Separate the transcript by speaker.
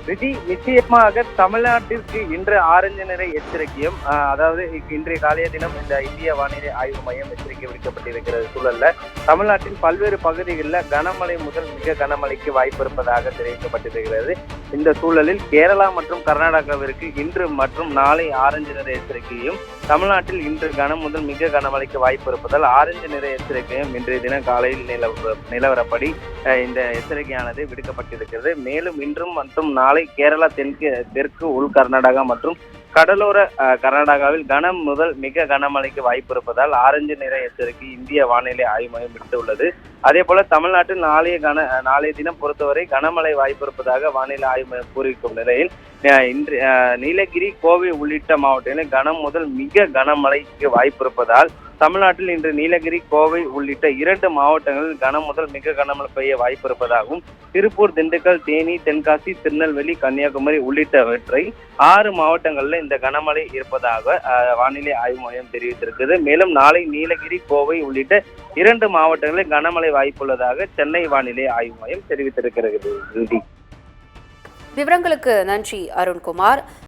Speaker 1: ரிதி, நிச்சயமாக தமிழ்நாட்டிற்கு இன்று ஆரஞ்சு நிற எச்சரிக்கையும் அதாவது இன்றைய காலைய தினம் இந்த இந்திய வானிலை ஆய்வு மையம் எச்சரிக்கை விடுக்கப்பட்டிருக்கிற சூழல்ல தமிழ்நாட்டின் பல்வேறு பகுதிகளில் கனமழை முதல் மிக கனமழைக்கு வாய்ப்பு இருப்பதாக தெரிவிக்கப்பட்டிருக்கிறது. இந்த சூழலில் கேரளா மற்றும் கர்நாடகாவிற்கு இன்று மற்றும் நாளை ஆரஞ்சு நிற எச்சரிக்கையும், தமிழ்நாட்டில் இன்று கனம் முதல் மிக கனமழைக்கு வாய்ப்பு இருப்பதால் ஆரஞ்சு நிற எச்சரிக்கையும் இன்றைய தினம் காலையில் நிலவரப்படி இந்த எச்சரிக்கையானது விடுக்கப்பட்டிருக்கிறது. மேலும் இன்றும் மற்றும் நாளை கேரளா, தெற்கு உள் கர்நாடகா மற்றும் கடலோர கர்நாடகாவில் கனம் முதல் மிக கனமழைக்கு வாய்ப்பு இருப்பதால் ஆரஞ்சு நிற எச்சரிக்கை இந்திய வானிலை ஆய்வு மையம் விடுத்துள்ளது. அதே போல தமிழ்நாட்டில் நாளைய தினம் பொறுத்தவரை கனமழை வாய்ப்பு இருப்பதாக வானிலை ஆய்வு மையம் கூறியிருக்கும் நிலையில் இன்று நீலகிரி, கோவை உள்ளிட்ட மாவட்டங்களில் கனம் முதல் மிக கனமழைக்கு வாய்ப்பு இருப்பதால் தமிழ்நாட்டில் இன்று நீலகிரி, கோவை உள்ளிட்ட 2 மாவட்டங்களில் கனம் முதல் மிக கனமழை பெய்ய வாய்ப்பு இருப்பதாகவும், திருப்பூர், திண்டுக்கல், தேனி, தென்காசி, திருநெல்வேலி, கன்னியாகுமரி உள்ளிட்டவற்றை 6 மாவட்டங்களில் இந்த கனமழை இருப்பதாக வானிலை ஆய்வு மையம் தெரிவித்திருக்கிறது. மேலும் நாளை நீலகிரி, கோவை உள்ளிட்ட 2 மாவட்டங்களில் கனமழை வாய்ப்புள்ளதாக சென்னை வானிலை ஆய்வு மையம் தெரிவித்திருக்கிறது.
Speaker 2: விவரங்களுக்கு நன்றி அருண்குமார்.